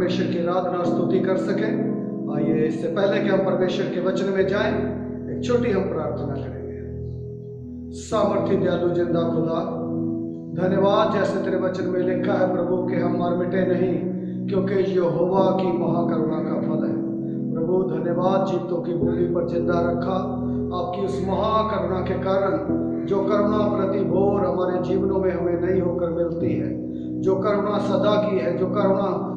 परमेश्वर की आराधना स्तुति कर सकें। आइए, इससे पहले कि हम परमेश्वर के वचन में जाएं, एक छोटी हम प्रार्थना करेंगे। सामर्थ्य दयालु जिंदा खुदा, धन्यवाद जैसे तेरे वचन में लिखा है प्रभु कि हम मर मिटे नहीं, क्योंकि यहोवा की महाकरुणा का फल है। प्रभु धन्यवाद, जीतों की भूमि पर जिंदा रखा आपकी उस महाकरुणा के कारण, जो करुणा प्रति भोर हमारे जीवनों में हमें नहीं होकर मिलती है, जो करुणा सदा की है, जो करुणा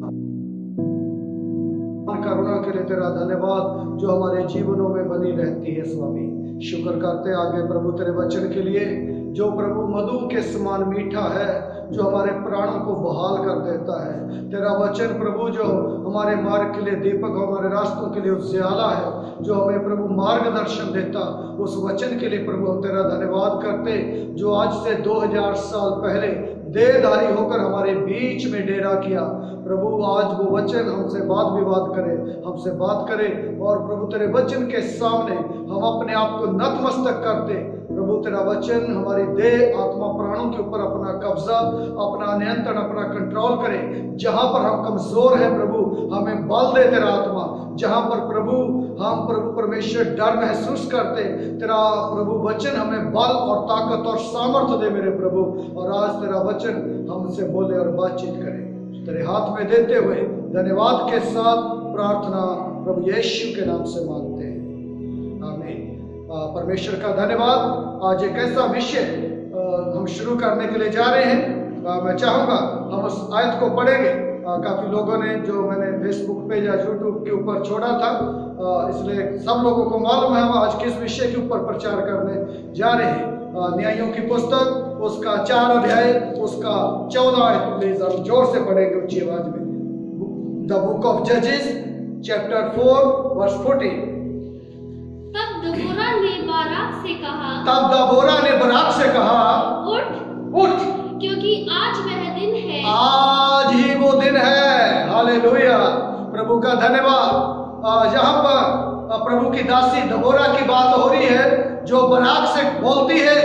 के लिए तेरा धन्यवाद जो हमारे जीवनों में बनी रहती है। स्वामी, शुक्र करते आगे प्रभु तेरे वचन के लिए, जो प्रभु मधु के समान मीठा है, जो हमारे प्राणों को बहाल कर देता है। तेरा वचन प्रभु जो हमारे मार्ग के लिए दीपक, हमारे रास्तों के लिए उजियाला है, जो हमें प्रभु मार्गदर्शन देता, उस वचन के लिए प्रभु हम तेरा धन्यवाद करते, जो आज से 2000 साल पहले देहधारी होकर हमारे बीच में डेरा किया। प्रभु आज वो वचन हमसे वाद विवाद करे, हमसे बात करे, और प्रभु तेरे वचन के सामने हम अपने आप को नतमस्तक करते। प्रभु तेरा वचन हमारी देह, आत्मा, प्राणों के ऊपर अपना कब्जा, अपना नियंत्रण, अपना कंट्रोल करे। जहां पर हम कमजोर हैं प्रभु, हमें बल दे तेरा आत्मा। जहां पर प्रभु हम प्रभु परमेश्वर डर महसूस करते, तेरा प्रभु वचन हमें बल और ताकत और सामर्थ्य दे मेरे प्रभु। और आज तेरा वचन हमसे बोले और बातचीत करे, तेरे हाथ में देते हुए धन्यवाद के साथ प्रार्थना प्रभु यीशु के नाम से मांगते हैं, आमीन। परमेश्वर का धन्यवाद। आज एक ऐसा विषय हम शुरू करने के लिए जा रहे हैं। मैं चाहूँगा हम उस आयत को पढ़ेंगे। काफ़ी लोगों ने जो मैंने फेसबुक पे या यूट्यूब के ऊपर छोड़ा था, इसलिए सब लोगों को मालूम है हम आज किस विषय के ऊपर प्रचार करने जा रहे हैं। न्यायों की पुस्तक, उसका 4 अध्याय, उसका 14 आयत प्लीज हम जोर से पढ़ेंगे ऊंची आवाज में। द बुक ऑफ जजेस चैप्टर 4 वर्स 14। तब दबोरा ने बाराक से कहा, उठ, क्योंकि आज वह दिन है, आज ही वो दिन है। हालेलुया, प्रभु का धन्यवाद। यहाँ पर प्रभु की दासी दबोरा की बात हो रही है, जो बाराक से बोलती है,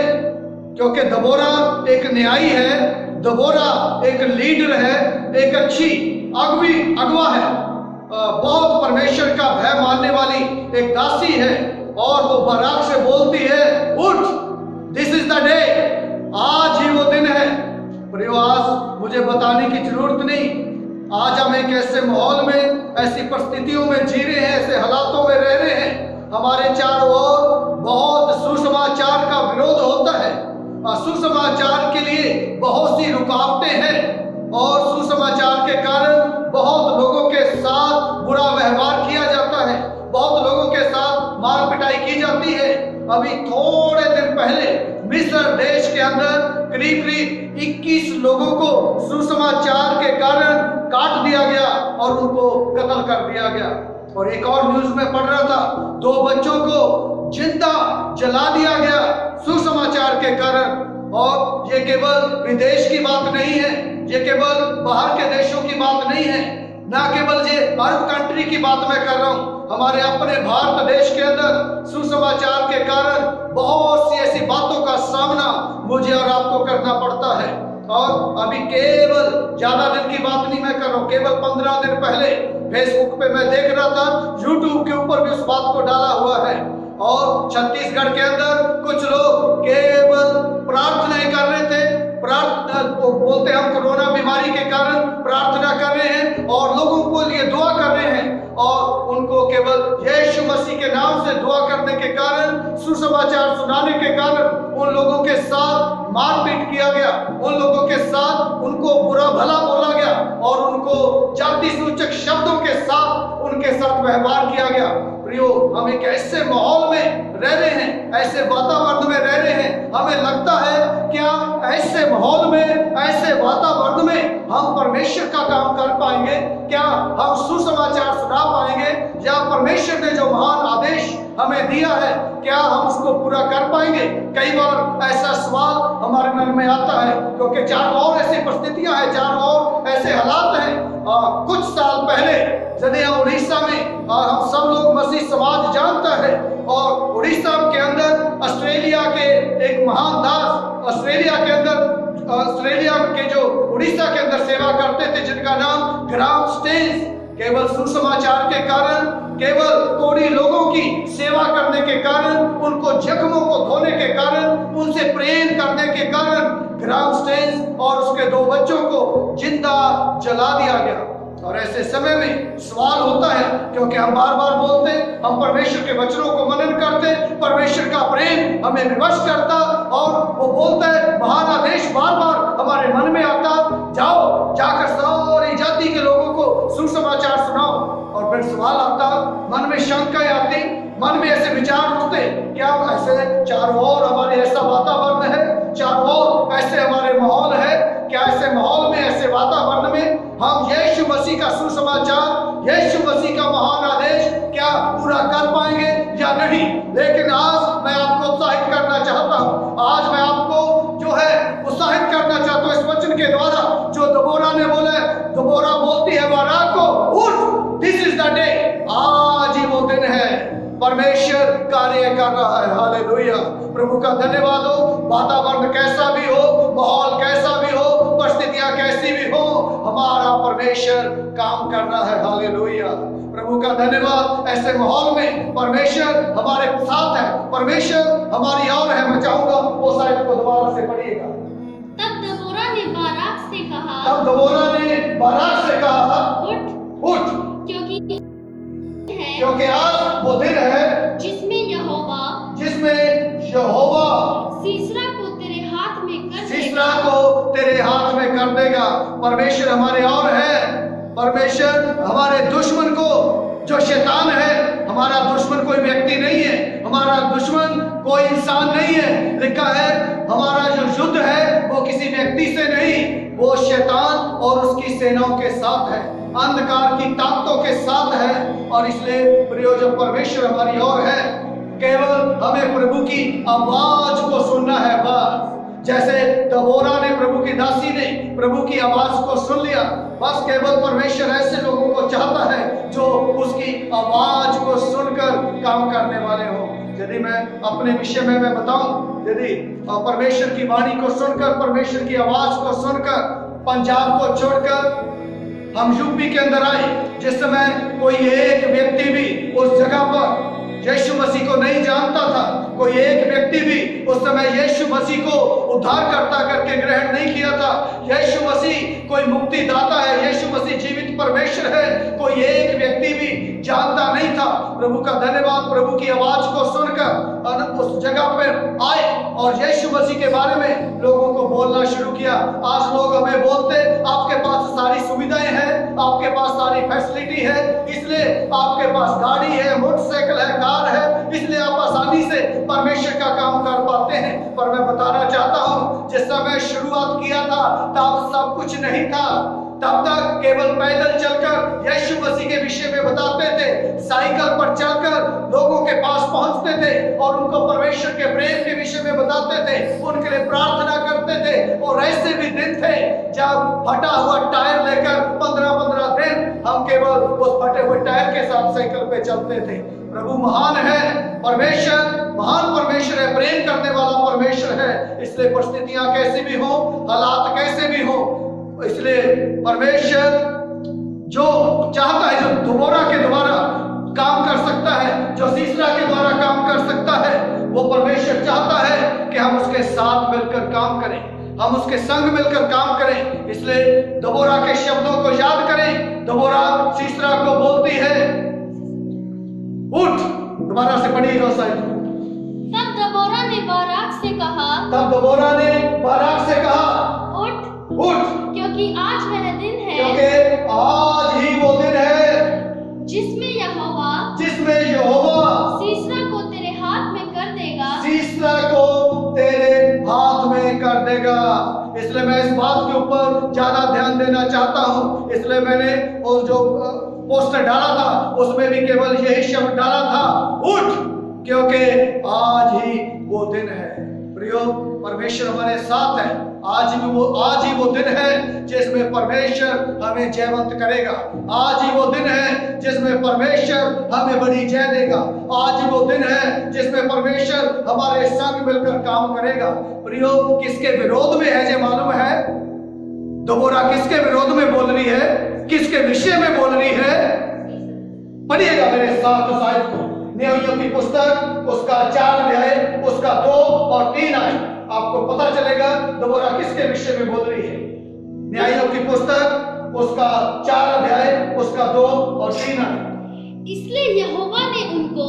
क्योंकि दबोरा एक न्यायी है, दबोरा एक लीडर है, एक अच्छी अगवा है, बहुत परमेश्वर का भय मानने वाली एक दासी है। और वो बाराक से बोलती है, उठ, दिस इज द डे, आज ही वो दिन है। प्रियो, आज मुझे बताने की जरूरत नहीं, आज हम एक ऐसे माहौल में, ऐसी परिस्थितियों में जी रहे हैं, ऐसे हालातों में रह रहे हैं, हमारे चारों ओर बहुत सुसमाचार का विरोध होता है। सुसमाचार के लिए बहुत सी रुकावटें हैं, और सुसमाचार के कारण बहुत लोगों के साथ बुरा व्यवहार किया जाता है, बहुत लोगों के साथ मार पिटाई की जाती है। अभी थोड़े दिन पहले मिस्र देश के अंदर करीब 21 लोगों को सुसमाचार के कारण काट दिया गया और उनको कत्ल कर दिया गया। और एक और न्यूज में पढ़ रहा था, 2 बच्चों को जिंदा जला दिया गया सुसमाचार के कारण। और ये केवल विदेश की बात नहीं है, ये केवल बाहर के देशों की बात नहीं है, ना केवल ये अरब कंट्री की बात मैं कर रहा हूँ, हमारे अपने भारत देश के अंदर सुसमाचार के कारण बहुत सी ऐसी बातों का सामना मुझे और आपको करना पड़ता है। और अभी केवल ज्यादा दिन की बात नहीं मैं कर रहा हूँ, केवल 15 दिन पहले फेसबुक पे मैं देख रहा था, यूट्यूब के ऊपर भी उस बात को डाला हुआ है। और छत्तीसगढ़ के अंदर कुछ लोग केवल प्रार्थनाएं कर रहे थे, प्रार्थना बोलते हम कोरोना बीमारी के कारण प्रार्थना कर रहे हैं और लोगों को लिए दुआ कर रहे हैं, और उनको केवल यीशु मसीह के नाम से दुआ करने के कारण, सुसमाचार सुनाने के कारण उन लोगों के साथ मारपीट किया गया, उन लोगों के साथ उनको बुरा भला बोला गया और उनको जाति सूचक शब्दों के साथ उनके साथ व्यवहार किया गया। प्रियो, हम एक ऐसे माहौल में रह रहे हैं, ऐसे वातावरण में रह रहे हैं, हमें लगता है क्या ऐसे माहौल में, ऐसे वातावरण में हम परमेश्वर का काम कर पाएंगे? क्या हम सुसमाचार सुना पाएंगे? या परमेश्वर ने जो महान आदेश हमें दिया है, क्या हम उसको पूरा कर पाएंगे? कई बार ऐसा सवाल हमारे मन में आता है, क्योंकि चारों ओर ऐसी परिस्थितियां हैं, चारों ओर ऐसे हालात हैं। कुछ साल पहले यदि हम उड़ीसा में, और हम सब लोग मसीह समाज जानता है, और उड़ीसा के अंदर ऑस्ट्रेलिया के एक महान दास ऑस्ट्रेलिया के जो उड़ीसा के अंदर सेवा करते थे, जिनका नाम ग्राम स्टेन्स, केवल सुसमाचार के कारण, केवल थोड़ी लोगों की सेवा करने के कारण, उनको जख्मों को धोने के कारण, उनसे प्रेम करने के कारण ग्राम स्टेन्स और उसके 2 बच्चों को जिंदा जला दिया गया। और ऐसे समय में सवाल होता है, क्योंकि हम बार बार बोलते, हम परमेश्वर के वचनों को मनन करते, परमेश्वर का प्रेम हमें विवश करता, और वो बोलता है, महान आदेश बार बार हमारे मन में आता, जाओ जाकर सारी जाति के लोगों को सुसमाचार सुनाओ। और फिर सवाल आता, मन में शंकाएं आती, मन में ऐसे विचार उठते, क्या ऐसे चारों ओर हमारे ऐसा वातावरण है, चारों ओर ऐसे हमारे माहौल है, क्या ऐसे माहौल में, ऐसे वातावरण में हम यीशु मसीह का सुसमाचार, यीशु मसीह का महान आदेश क्या पूरा कर पाएंगे या नहीं? लेकिन आज मैं आपको उत्साहित करना चाहता हूं, आज मैं आपको जो है उत्साहित करना चाहता हूं इस वचन के द्वारा, जो दबोरा ने बोला, दबोरा बोलती है बाराक को, उठ, दिस इज द डे, आज ही वो दिन है, परमेश्वर कार्य कर रहा है। हालेलुया, प्रभु का धन्यवाद हो। वातावरण कैसा भी हो, माहौल कैसा भी हो, परिस्थितियां कैसी भी हो, हमारा परमेश्वर काम कर रहा है। हालेलुया, प्रभु का धन्यवाद। ऐसे माहौल में परमेश्वर हमारे साथ है, परमेश्वर हमारी ओर है। मैं चाहूंगा वो साइड को दोबारा से पढ़िएगा। तब दबोरा ने बाराक से कहा, तब दबोरा ने बाराक से कहा, उठ, उठ, क्योंकि आज वो दिन है जिसमें यहोवा सीसरा को तेरे हाथ में कर सीसरा को तेरे हाथ में कर देगा। परमेश्वर हमारे और है, परमेश्वर हमारे दुश्मन को, जो शैतान है, हमारा दुश्मन कोई व्यक्ति नहीं है, हमारा दुश्मन कोई इंसान नहीं है। लिखा है हमारा जो युद्ध है वो किसी व्यक्ति से नहीं, वो शैतान और उसकी सेनाओं के साथ है, अंधकार की ताकतों के साथ है। और इसलिए प्रियो, जब परमेश्वर हमारी ओर है, केवल हमें प्रभु की आवाज को सुनना है बस। जैसे दबोरा ने, प्रभु की दासी ने प्रभु की आवाज को सुन लिया, बस केवल परमेश्वर ऐसे लोगों को चाहता है जो उसकी आवाज को सुनकर काम करने वाले हो। यदि मैं अपने विषय में मैं बताऊं, यदि परमेश्वर की वाणी को सुनकर, परमेश्वर की आवाज को सुनकर, पंजाब को छोड़कर हम यूपी के अंदर आए, जिस समय कोई एक व्यक्ति भी उस जगह पर यीशु मसीह को नहीं जानता था, कोई एक व्यक्ति भी उस समय यीशु मसीह को उद्धारकर्ता करके ग्रहण नहीं किया था। यीशु मसीह कोई मुक्ति दाता है, यीशु मसीह जीवित परमेश्वर है, कोई एक व्यक्ति भी जानता नहीं था। प्रभु का धन्यवाद, प्रभु की आवाज को सुनकर उस जगह पर आए और यीशु मसीह के बारे में लोगों को बोलना शुरू किया। आज लोग हमें बोलते, आपके पास सारी सुविधाएं हैं, आपके पास सारी फैसिलिटी है, इसलिए आपके पास गाड़ी है, मोटरसाइकिल है, कार है, इसलिए आप आसानी से परमेश्वर का काम कर पाते हैं। पर मैं बताना चाहता हूं, जिस समय शुरुआत किया था तब सब कुछ नहीं था, तब तक केवल पैदल चलकर यीशु मसीह के विषय में बताते थे, साइकिल पर चलकर लोगों के पास पहुंचते थे और उनको परमेश्वर के प्रेम के विषय में बताते थे, उनके लिए प्रार्थना करते थे। और ऐसे भी दिन थे जब फटा हुआ टायर लेकर 15-15 दिन हम केवल उस फटे हुए टायर के साथ साइकिल पे चलते थे। प्रभु महान है, परमेश्वर महान परमेश्वर है, प्रेम करने वाला परमेश्वर है। इसलिए परिस्थितियां कैसी भी हो, हालात कैसे भी हो, इसलिए परमेश्वर जो चाहता है, जो दबोरा के द्वारा काम कर सकता है, जो सीसरा के द्वारा काम कर सकता है, वो परमेश्वर चाहता है कि हम उसके साथ मिलकर काम करें, हम उसके संग मिलकर काम करें। इसलिए दबोरा के शब्दों को याद करें। दबोरा सीसरा को बोलती है, उठ। दोबारा से पढ़िएगा साइड। तब दबोरा ने बाराक से कहा, तब दबोरा ने बाराक से कहा, उठ, क्योंकि आज वह दिन है, क्योंकि आज ही वो दिन है जिसमें यहोवा सीसरा को तेरे हाथ में कर देगा, सीसरा को तेरे हाथ में कर देगा। इसलिए मैं इस बात के ऊपर ज्यादा ध्यान देना चाहता हूं, इसलिए मैंने वो जो पोस्टर डाला था उसमें भी केवल यही शब्द डाला था, उठ, क्योंकि आज ही वो दिन है। प्रियो, परमेश्वर हमारे साथ है। आज ही वो दिन है जिसमें परमेश्वर हमें जयवंत करेगा। आज ही वो दिन है जिसमें परमेश्वर हमें बड़ी जय देगा। आज ही वो दिन है जिसमें परमेश्वर हमारे संग मिलकर काम करेगा। प्रियो, किसके विरोध में है ये मालूम है? दबोरा किसके विरोध में बोल रही है? किसके विषय में बोल रही है? पढ़िएगा मेरे साथ साहित्य को, न्यायियों की पुस्तक उसका 4 अध्याय उसका 2 और 3 आए, आपको पता चलेगा दबोरा किसके विषय में बोल रही है। न्यायियों की पुस्तक उसका 4 अध्याय उसका 2 और 3 आए। इसलिए यहोवा ने उनको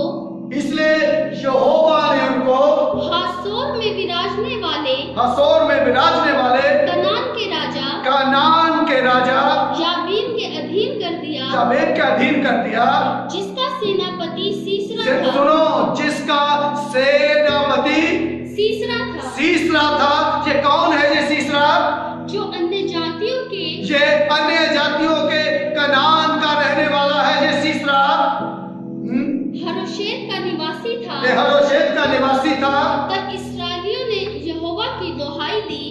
हासोर में विराजने वाले कनान के राजा याबीन के अधीन कर दिया, जिसका सेनापति जिसका सेनापति सीसरा था। ये कौन है ये सीसरा? जो अन्य जातियों के कनान का रहने वाला है ये सीसरा। हरोशेत का निवासी था। तब इस्राएलियों ने यहोवा की दोहाई दी,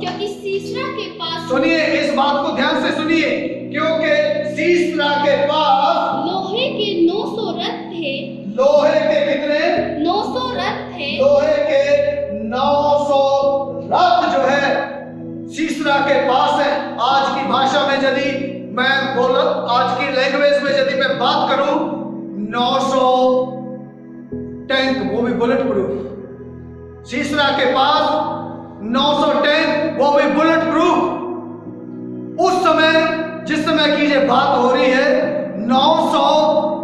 क्योंकि सीसरा के पास, सुनिए इस बात को ध्यान से सुनिए, क्योंकि सीसरा के पास लोहे के 900 रथ थे। लोहे के कितने? 900 रथ थे। लोहे के 900 रथ जो है सीसरा के पास है। आज की भाषा में यदि मैं बोलूं, आज की लैंग्वेज में यदि मैं बात करूं, 900 टैंक, वो भी बुलेट प्रूफ। सीसरा के पास 900 टैंक, वो भी बुलेट प्रूफ। उस समय जिस समय की ये बात हो रही है, 900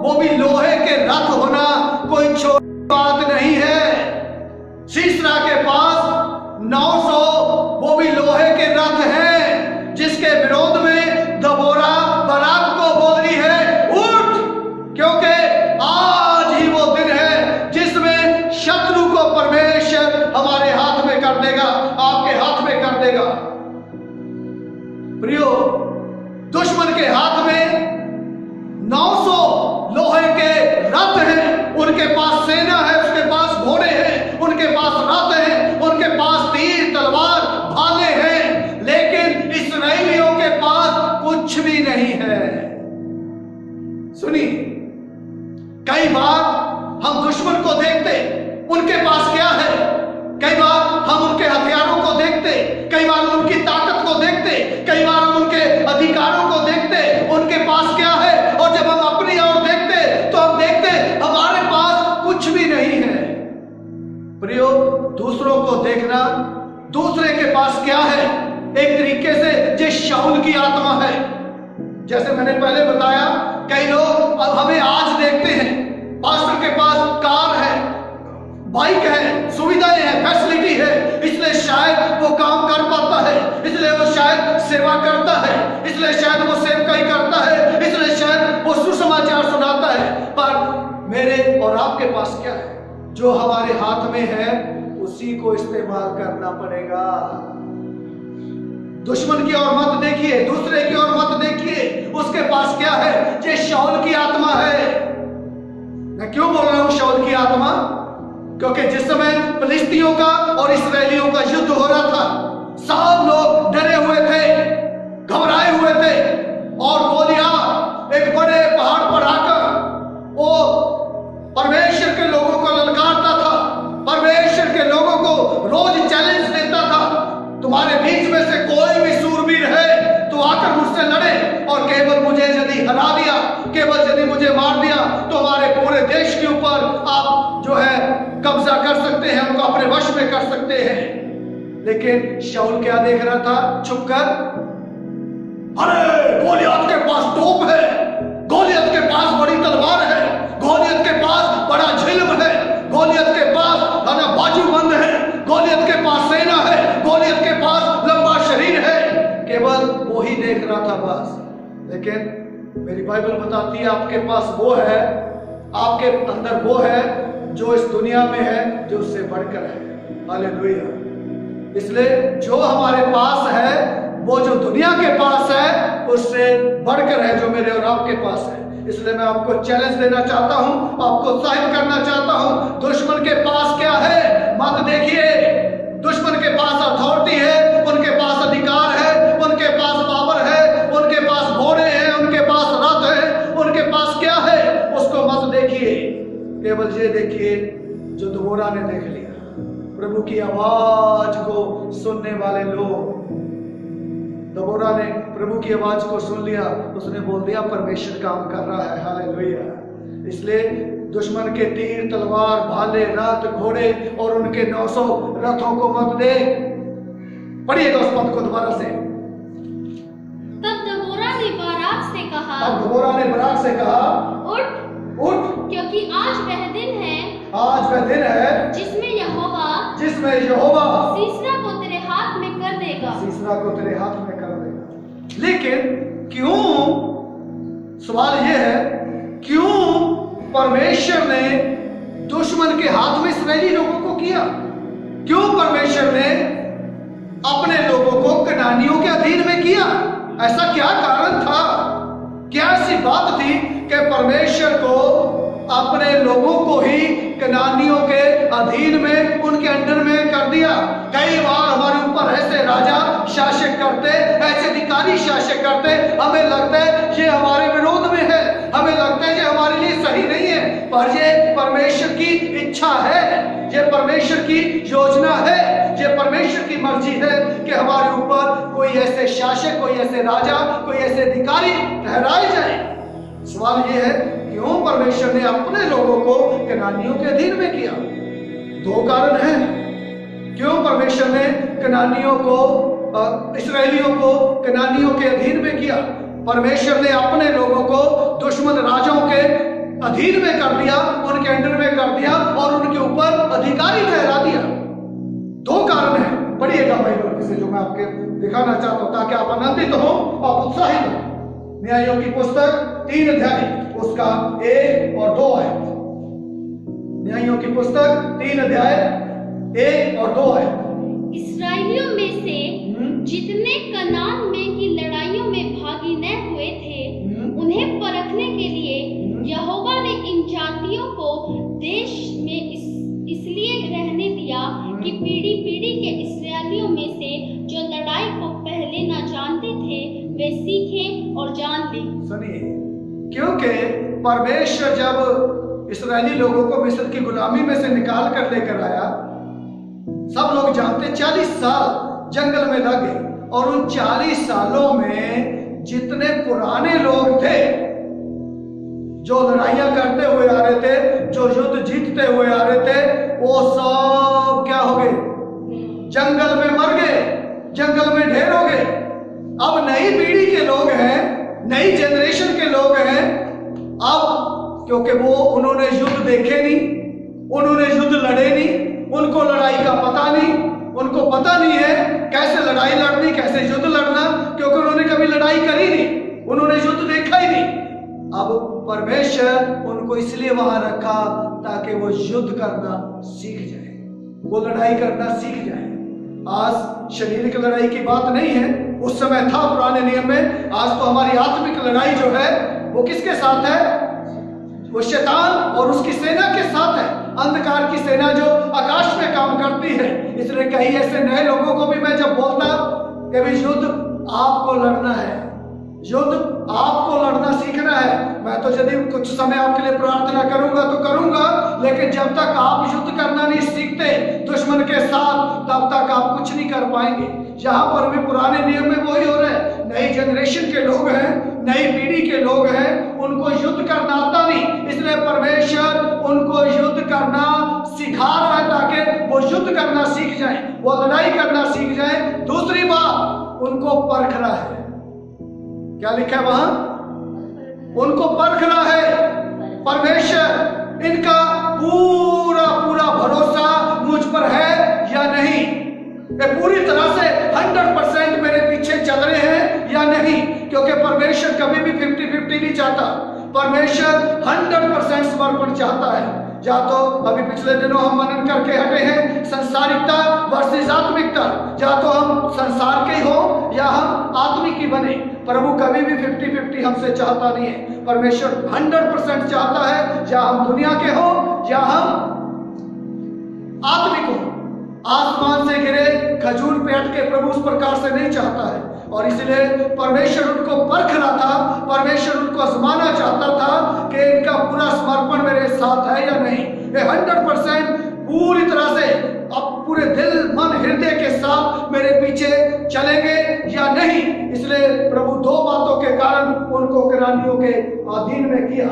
वो भी लोहे के रथ होना कोई छोटी बात नहीं है। सीसरा के पास 900 वो भी लोहे के रथ हैं, जिसके विरोध में दबोरा बराक को बोल रही है, उठ, क्योंकि आज ही वो दिन है जिसमें शत्रु को परमेश्वर हमारे हाथ में कर देगा, आपके हाथ में कर देगा। प्रियो, दुश्मन के हाथ में 900 लोहे के रथ हैं, उनके पास सेना है, उसके पास घोड़े हैं, उनके पास रथ हैं, उनके पास तीर तलवार भाले हैं, लेकिन इस्राएलियों के पास कुछ भी नहीं है। सुनिए, कई बार हम दुश्मन को देखते, उनके पास क्या है, कई बार हम उनके हथियारों को देखते, कई बार उनकी ताकत को देखते, कई बार हम उनके अधिकारों को देखते, उनके पास क्या है, और जब हम अपनी ओर देखते तो हम देखते हमारे पास कुछ भी नहीं है। प्रियो, दूसरों को देखना, दूसरे के पास क्या है, एक तरीके से ये शाऊल की आत्मा है। जैसे मैंने पहले बताया, कई लोग अब हमें आज देखते हैं, पास्टर के पास कार है, बाइक है, सुविधाएं हैं, फैसिलिटी है, इसलिए शायद वो काम कर पाता है, इसलिए वो शायद सेवा करता है, इसलिए शायद वो सेवकाई करता है, इसलिए शायद वो सुसमाचार सुनाता है। पर मेरे और आपके पास क्या है? जो हमारे हाथ में है उसी को इस्तेमाल करना पड़ेगा। दुश्मन की ओर मत देखिए, दूसरे की ओर मत देखिए, उसके पास क्या है? ये शाऊल की आत्मा है। मैं क्यों बोल रहा हूं शाऊल की आत्मा? क्योंकि जिस समय फिलिस्तियों का और इस्राएलियों का युद्ध हो रहा था, सब लोग डरे हुए थे, घबराए हुए थे, और गोलियात एक बड़े पहाड़ पर आकर वो परमेश्वर के लोगों को ललकारता था, परमेश्वर के लोगों को रोज चैलेंज देता था, तुम्हारे बीच में से कोई भी सूरवीर है तो आकर मुझसे लड़े, और केवल मुझे यदि हरा दिया, केवल यदि मुझे मार दिया, तो हमारे पूरे देश के ऊपर आप जो है कब्जा कर सकते हैं, उनको अपने वश में कर सकते हैं। लेकिन शाऊल क्या देख रहा था छुप कर? अरे गोलियत के पास तोप है, गोलियत के पास बड़ी तलवार है, गोलियत के पास बड़ा झिल्म है, गोलियत के पास बाजूबंद है, गोलियत के पास सेना है, गोलियत के पास लंबा शरीर है, केवल वो ही देख रहा था बस। लेकिन मेरी बाइबल बताती है आपके पास वो है, आपके अंदर वो है जो इस दुनिया में है, जो उससे बढ़कर है। हालेलुया। इसलिए जो हमारे पास है, वो जो दुनिया के पास है उससे बढ़कर है जो मेरे और आपके पास है। इसलिए मैं आपको चैलेंज देना चाहता हूं, आपको उत्साहित करना चाहता हूं। दुश्मन के पास क्या है मत देखिए। दुश्मन के पास अथॉरिटी है, उनके पास अधिकार है, उनके पास पावर है, उनके पास घोड़े हैं, उनके पास रथ है, उनके पास क्या है उसको मत देखिए। केवल ये देखिए जो दबोरा ने देख लिया। प्रभु की आवाज को सुनने वाले लोग, दबोरा ने प्रभु की आवाज को सुन लिया, उसने बोल दिया परमेश्वर काम कर रहा है। हालेलुया। इसलिए दुश्मन के तीर, तलवार, भाले, रथ, घोड़े और उनके 900 रथों को मत दे। पढ़िएगा उस पद को दोबारा से। तब दबोरा ने बाराक से कहा, तब दबोरा ने बाराक से कहा, उठ उठ, क्योंकि आज वह दिन है, आज वह दिन है जिसमें यहोवा सीसरा को तेरे हाथ में कर देगा। सीसरा को तेरे हाथ में कर देगा। लेकिन क्यों, सवाल यह है, क्यों परमेश्वर ने दुश्मन के हाथ में इस्राएली लोगों को किया? क्यों परमेश्वर ने अपने लोगों को कनानियों के अधीन में किया? ऐसा क्या कारण था? क्या ऐसी बात थी कि परमेश्वर को अपने लोगों को ही कनानियों के अधीन में, उनके अंडर में कर दिया? कई बार हमारे ऊपर ऐसे राजा शासक करते, ऐसे अधिकारी शासक करते, हमें लगता है ये हमारे विरोध में है, हमें लगता है ये हमारे लिए सही नहीं है, पर ये परमेश्वर की इच्छा है, ये परमेश्वर की योजना है, ये परमेश्वर की मर्जी है कि हमारे ऊपर कोई ऐसे शासक, कोई ऐसे राजा, कोई ऐसे अधिकारी ठहराए जाए। सवाल ये है, क्यों परमेश्वर ने अपने लोगों को कनानियों के अधीन में किया? दो कारण हैं क्यों परमेश्वर ने कनानियों को, इस्राएलियों को कनानियों के अधीन में किया। परमेश्वर ने अपने लोगों को दुश्मन राजाओं के अधीन में कर दिया, उनके अंडर में कर दिया और उनके ऊपर अधिकारी ठहरा दिया। दो कारण हैं। पढ़िएगा बाइबल से, जो मैं आपके दिखाना चाहता हूं ताकि आप आनंदित हो, आप उत्साहित हो। न्यायों की पुस्तक 3 अध्याय उसका 1 और 2 आयत। न्यायों की पुस्तक 3 अध्याय 1 और 2 आयत। इस्राएलियों में से जितने कनान में की लड़ाइयों में भागी न हुए थे, उन्हें परखने के लिए यहोवा ने इन जातियों को देश में इसलिए रहने दिया कि पीढ़ी पीढ़ी के इस्राएलियों में से जो लड़ाई को पहले न जानते थे वे सीखें और जान लें। सुनिए, क्योंकि परमेश्वर जब इस्राएली लोगों को मिस्र की गुलामी में से निकाल कर लेकर आया, सब लोग जानते 40 साल जंगल में लगे और उन 40 सालों में जितने पुराने लोग थे जो लड़ाइयां करते हुए आ रहे थे, जो युद्ध जीतते हुए आ रहे थे, वो सब क्या हो गए? जंगल में मर गए, जंगल में ढेर हो गए। अब नई पीढ़ी के लोग हैं, नई जनरेशन के लोग हैं। अब क्योंकि वो उन्होंने युद्ध देखे नहीं, उन्होंने युद्ध लड़े नहीं, उनको लड़ाई का पता नहीं, उनको पता नहीं है कैसे लड़ाई लड़नी, कैसे युद्ध लड़ना, क्योंकि उन्होंने कभी लड़ाई करी नहीं, उन्होंने युद्ध देखा ही नहीं। अब परमेश्वर उनको इसलिए वहां रखा ताकि वो युद्ध करना सीख जाए, वो लड़ाई करना सीख जाए। आज शारीरिक लड़ाई की बात नहीं है, उस समय था पुराने नियम में। आज तो हमारी आत्मिक लड़ाई जो है वो किसके साथ है? वो शैतान और उसकी सेना के साथ है, अंधकार की सेना जो आकाश में काम करती है। इसलिए कई ऐसे नए लोगों को भी मैं जब बोलता कि भी युद्ध आपको लड़ना है, युद्ध आपको लड़ना सीखना है, मैं तो यदि कुछ समय आपके लिए प्रार्थना करूंगा तो करूंगा, लेकिन जब तक आप युद्ध करना नहीं सीखते दुश्मन के साथ, तब तक आप कुछ नहीं कर पाएंगे। यहाँ पर भी पुराने नियम में वही हो रहा है। नई जनरेशन के लोग हैं, नई पीढ़ी के लोग हैं, उनको युद्ध करना आता नहीं, इसलिए परमेश्वर उनको युद्ध करना सिखा रहा है ताकि वो युद्ध करना सीख जाए, वो लड़ाई करना सीख जाए। दूसरी बात, उनको परख रहा है। क्या लिखा है वहां? उनको परख रहा है परमेश्वर, इनका पूरा पूरा भरोसा मुझ पर है या नहीं, ये पूरी तरह से 100% मेरे पीछे चल रहे हैं या नहीं। क्योंकि परमेश्वर कभी भी 50-50 नहीं चाहता, परमेश्वर 100% समर्पण चाहता है। या तो अभी पिछले दिनों हम मनन करके हटे हैं संसारिकता वर्सेस आत्मिकता, या तो हम संसार के हो या हम आत्मिक ही बने। प्रभु कभी भी 50-50 हमसे चाहता नहीं है। परमेश्वर 100% चाहता है, या हम दुनिया के हो या हम आत्मिक हो। आसमान से गिरे खजूर पे अटके प्रभु उस प्रकार से नहीं चाहता है, और इसलिए परमेश्वर उनको परख रहा था, परमेश्वर उनको आजमाना चाहता था कि इनका पूरा समर्पण मेरे साथ है या नहीं। ये 100% पूरी तरह से अब पूरे दिल मन हृदय के साथ मेरे पीछे चलेंगे या नहीं। इसलिए प्रभु दो बातों के कारण उनको करानियों के अधीन में किया।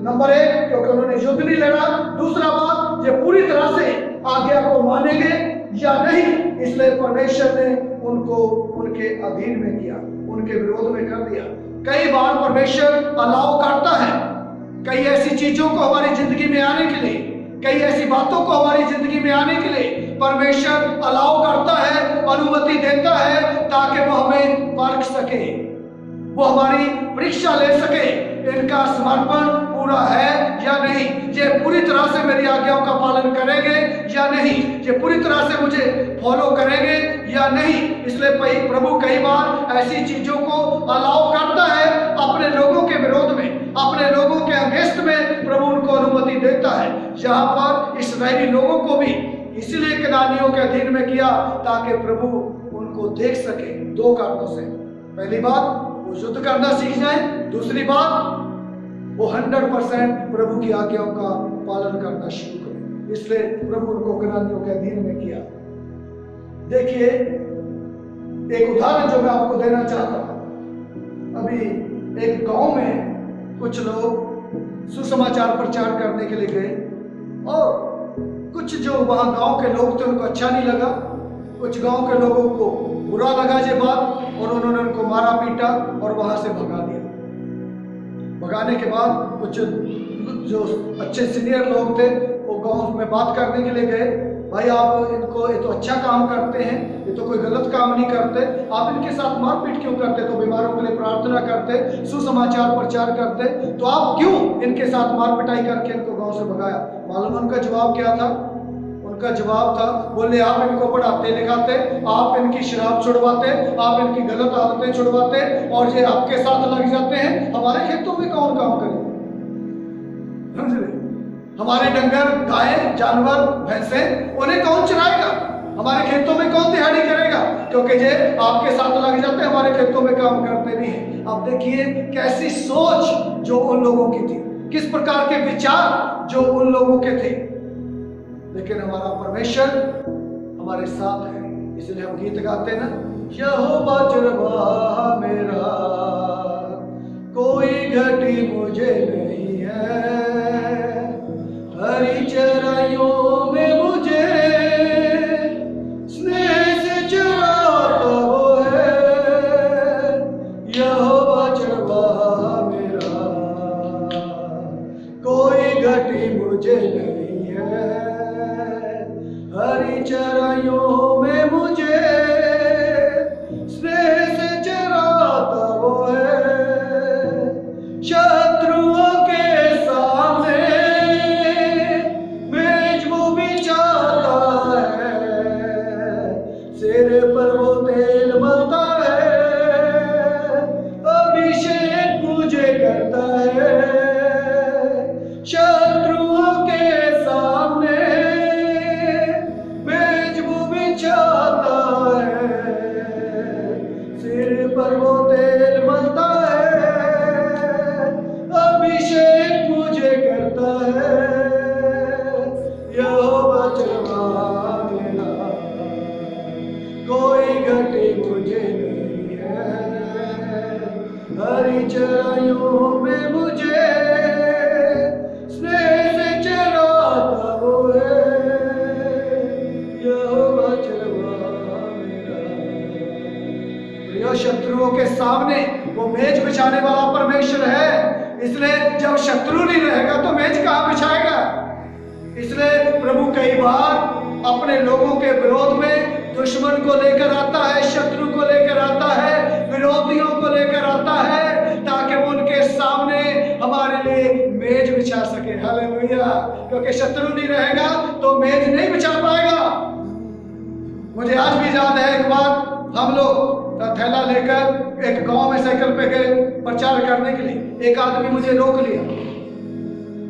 नंबर 1, क्योंकि उन्होंने युद्ध नहीं लड़ा। दूसरा बात, ये पूरी तरह से आज्ञा को मानेंगे या नहीं, इसलिए परमेश्वर ने उनको उनके अधीन में किया, उनके विरोध में कर दिया। कई बार परमेश्वर अलाउ करता है कई ऐसी चीजों को हमारी जिंदगी में आने के लिए, कई ऐसी बातों को हमारी जिंदगी में आने के लिए परमेश्वर अलाउ करता है, अनुमति देता है, ताकि वो हमें परख सके, वो हमारी परीक्षा ले सके, इनका समर्पण पूरा है या नहीं, ये पूरी तरह से मेरी आज्ञाओं का पालन करेंगे या नहीं, ये पूरी तरह से मुझे फॉलो करेंगे या नहीं। इसलिए प्रभु कई बार ऐसी चीजों को अलाउ करता है अपने लोगों के विरोध में, अपने लोगों के अगेंस्ट में प्रभु उनको अनुमति देता है। यहाँ पर इस्राएली लोगों को भी इसीलिए कनानियों के अधीन में किया ताकि प्रभु उनको देख सके। 2 कारणों से, पहली बात वो युद्ध करना सीख जाए, दूसरी बात वो 100% प्रभु की आज्ञाओं का पालन करना शुरू करें। इसलिए प्रभु उनको कनानियों के अधीन में किया। देखिए एक उदाहरण जो मैं आपको देना चाहता हूं। अभी एक गांव में कुछ लोग सुसमाचार प्रचार करने के लिए गए और कुछ जो वहां गांव के लोग थे उनको अच्छा नहीं लगा, कुछ गांव के लोगों को बुरा लगा ये बात और उन्होंने उनको मारा पीटा और वहां से भगा दिया। भगाने के बाद कुछ जो अच्छे सीनियर लोग थे वो गांव में बात करने के लिए गए, भाई आप इनको, ये तो अच्छा काम करते हैं, ये तो कोई गलत काम नहीं करते, आप इनके साथ मारपीट क्यों करते, तो बीमारों के लिए प्रार्थना करते, सुसमाचार प्रचार करते, तो आप क्यों इनके साथ मार पिटाई करके इनको गांव से भगाया? मालूम उनका जवाब क्या था? उनका जवाब था, बोले आप इनको पढ़ाते लिखाते, आप इनकी शराब छुड़वाते, आप इनकी गलत आदतें छुड़वाते और ये आपके साथ लग जाते हैं, हमारे खेतों में कौन काम करेगा? समझ रहे? हमारे डंगर, गाय, जानवर, भैंसे, उन्हें कौन चराएगा? हमारे खेतों में कौन दिहाड़ी करेगा? क्योंकि ये आपके साथ लग जाते हैं, हमारे खेतों में काम करते नहीं है। अब देखिए कैसी सोच जो उन लोगों की थी, किस प्रकार के विचार जो उन लोगों के थे। लेकिन हमारा परमेश्वर हमारे साथ है, इसलिए हम गीत गाते हैं ना, यहोवा चरवाहा मेरा, कोई घटी मुझे नहीं है, हरी चराइयों में मुझे स्नेह से चराता वो है, यहोवा चरवाहा मेरा, कोई घटी मुझे नहीं है, हरी चराइयों में मुझे स्नेह से चराता वो है, शत्रुओं के सामने मेज वो बिछाता है, सिर पर वो तेल मलता है, अभिषेक मुझे करता है, शत्रुओं के सामने मेज वो बिछाता है, सिर पर वो तेल मलता है, अभिषेक मुझे करता है, यहोवा चरवाहा मेरा, कोई घटी मुझे नहीं है, हरी चराइयों में मुझे स्नेह से चराता वो है, यहोवा चरवाहा मेरा। प्रिय, शत्रुओं के सामने वो मेज बिछाने वाला परमेश्वर है, इसलिए जब शत्रु नहीं रहेगा तो मेज कहां बिछाएगा? इसलिए प्रभु कई बार अपने लोगों के विरोध में दुश्मन को लेकर आता है, शत्रु को लेकर आता है, विरोधियों को लेकर आता है, ताकि वो उनके सामने हमारे लिए मेज बिछा सके। हालेलुया! क्योंकि शत्रु नहीं रहेगा तो मेज नहीं बिछा पाएगा। मुझे आज भी याद है, एक बार हम लोग थैला लेकर एक गांव में साइकिल पे गए प्रचार करने के लिए। एक आदमी मुझे रोक लिया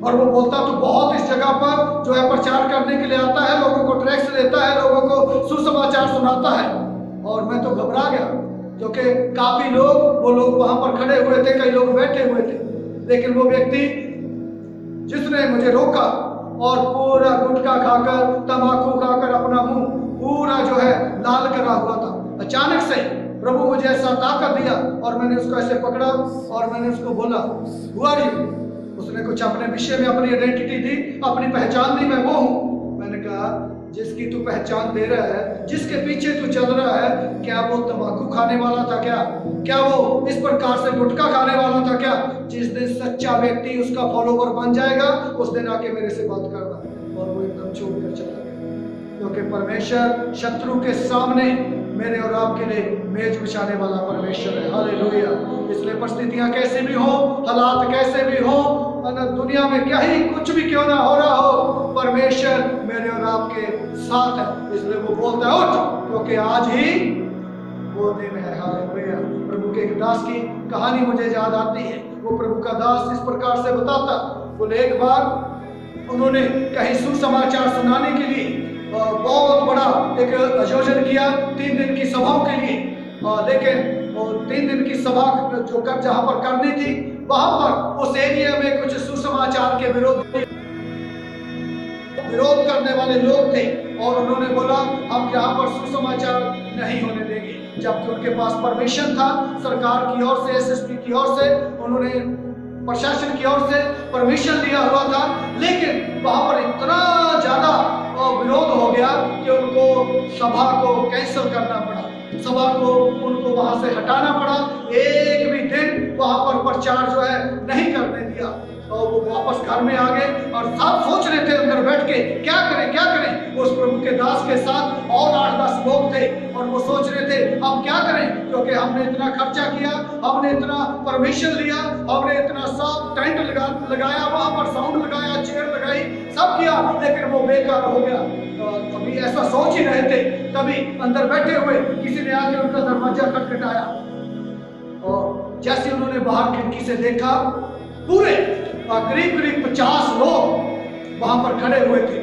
और वो बोलता, तू बहुत इस जगह पर जो है प्रचार करने के लिए आता है, लोगों को टैक्स देता है, लोगों को सुसमाचार सुनाता है। और मैं तो घबरा गया, क्योंकि काफी लोग, वो लोग वहां पर खड़े हुए थे, कई लोग बैठे हुए थे, लेकिन वो व्यक्ति जिसने मुझे रोका और पूरा गुटखा खाकर अचानक से प्रभु मुझे ऐसा ताकत दिया और मैंने उसको ऐसे पकड़ा और मैंने उसको बोला, हु आर यू? उसने कुछ अपने विषय में अपनी आइडेंटिटी दी, अपनी पहचान दी, मैं वो हूँ। मैंने कहा, जिसकी तू पहचान दे रहा है, जिसके पीछे तू चल रहा है, क्या वो तंबाकू खाने वाला था क्या? क्या वो इस प्रकार से गुटखा खाने वाला था क्या? जिस दिन सच्चा व्यक्ति उसका फॉलोवर बन जाएगा, उस दिन आके मेरे से बात करना। और वो एकदम छोड़कर चला गया, क्योंकि परमेश्वर शत्रु के सामने मेरे और आपके लिए मेज बिछाने वाला परमेश्वर है। हालेलुया। इसलिए परिस्थितियां कैसे भी हो, हालात कैसे भी हो, दुनिया में क्या ही कुछ भी क्यों ना हो रहा हो, परमेश्वर मेरे और आपके साथ है। इसलिए वो बोलता है, उठ, क्योंकि आज ही वो दिन है। हालेलुया। प्रभु के एक दास की कहानी मुझे याद आती है। वो प्रभु का दास इस प्रकार से बताता, बोले एक बार उन्होंने कहीं सुसमाचार सुनाने के लिए बहुत बड़ा एक आयोजन किया 3 दिन की सभाओं के लिए। लेकिन 3 दिन की सभा जो जहां पर करनी थी, वहां पर उस एरिया में कुछ सुसमाचार के विरोध करने वाले लोग थे और उन्होंने बोला, हम यहाँ पर सुसमाचार नहीं होने देंगे। जबकि उनके पास परमिशन था, सरकार की ओर से, एसएसपी की ओर से, उन्होंने प्रशासन की ओर से परमिशन लिया हुआ था, लेकिन वहां पर इतना ज्यादा विरोध हो गया कि उनको सभा को कैंसिल करना पड़ा, सभा को उनको वहां से हटाना पड़ा। एक भी दिन वहां पर प्रचार जो है नहीं करने दिया। और वो वापस घर में आ गए और सब सोच रहे थे अंदर बैठ के, क्या करें क्या करें। उस प्रभु के दास के साथ और 8-10 लोग थे और वो सोच रहे थे, अब क्या करें, क्योंकि हमने इतना खर्चा किया, हमने इतना परमिशन लिया, हमने इतना सब टेंट लगाया, वहां पर साउंड लगाया, चेयर लगाई, सब किया, लेकिन वो बेकार हो गया। अभी ऐसा सोच ही रहे थे, तभी अंदर बैठे हुए किसी ने आके उनका दरवाजा खटखटाया और जैसे उन्होंने बाहर खिड़की से देखा, पूरे करीब 50 लोग वहां पर खड़े हुए थे।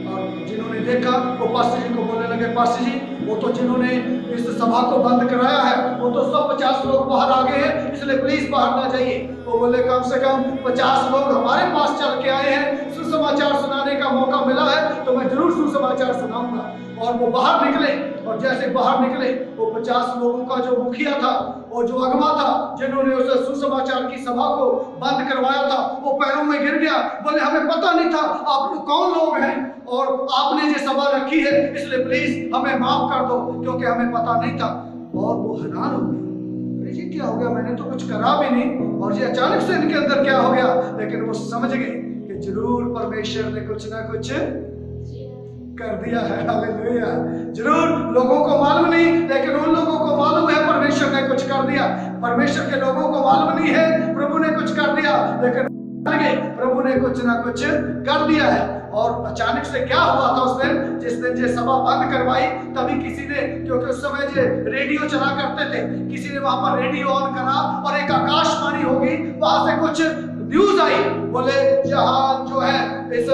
और जिन्होंने देखा वो पास्टर जी को बोलने लगे, पास्टर जी, वो तो जिन्होंने इस सभा को बंद कराया है, वो तो 150 लोग बाहर आ गए हैं, इसलिए प्लीज बाहर ना जाइए। वो बोले, कम से कम 50 लोग हमारे पास चल के आए हैं, सुसमाचार सुनाने का मौका मिला है तो मैं जरूर सुसमाचार सुनाऊंगा। और वो बाहर निकले और जैसे बाहर निकले, वो 50 लोगों का जो मुखिया था और जो अगवा था, जिन्होंने उस सुसमाचार की सभा को बंद करवाया था, वो पैरों में गिर गया। बोले, हमें पता नहीं था आप लोग कौन लोग हैं और आपने जो सभा रखी है, इसलिए प्लीज हमें माफ कर दो, क्योंकि हमें पता नहीं था। और वो हैरान हो गए, जी क्या हो गया, मैंने तो कुछ करा भी नहीं और ये अचानक से इनके अंदर क्या हो गया। लेकिन वो समझ गए कि जरूर परमेश्वर ने कुछ ना कुछ कर दिया है। हालेलुया। जरूर लोगों को मालूम नहीं, लेकिन उन लोगों को मालूम है परमेश्वर ने कुछ कर दिया। परमेश्वर के लोगों को मालूम नहीं है प्रभु ने कुछ कर दिया, लेकिन प्रभु ने कुछ ना कुछ कर दिया है। और अचानक से क्या हुआ था उस दिन, जिस दिन ये सभा बंद करवाई, तभी किसी ने, क्योंकि उस समय जो रेडियो चला करते थे, किसी ने वहां पर रेडियो ऑन करा और एक आकाशवाणी होगी, वहां से कुछ न्यूज आई। बोले, यहाँ जो है इस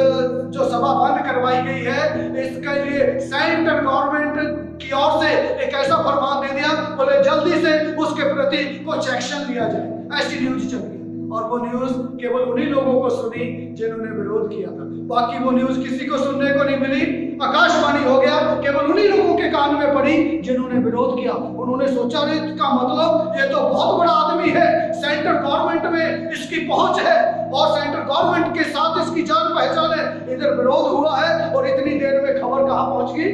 जो सभा बंद करवाई गई है, इसके लिए सेंट्रल गवर्नमेंट की ओर से एक ऐसा फरमान दे दिया, बोले जल्दी से उसके प्रति कुछ एक्शन लिया जाए। ऐसी न्यूज चली और वो न्यूज केवल उन्हीं लोगों को सुनी जिन्होंने विरोध किया था, बाकी वो न्यूज किसी को सुनने को नहीं मिली। आकाशवाणी हो गया, केवल उन्हीं लोगों के कान में पड़ी जिन्होंने विरोध किया। उन्होंने सोचा, रे इसका मतलब ये तो बहुत बड़ा आदमी है, सेंट्रल गवर्नमेंट में इसकी पहुंच है और सेंट्रल गवर्नमेंट के साथ इसकी जान पहचान है। इधर विरोध हुआ है और इतनी देर में खबर कहां पहुंच गई,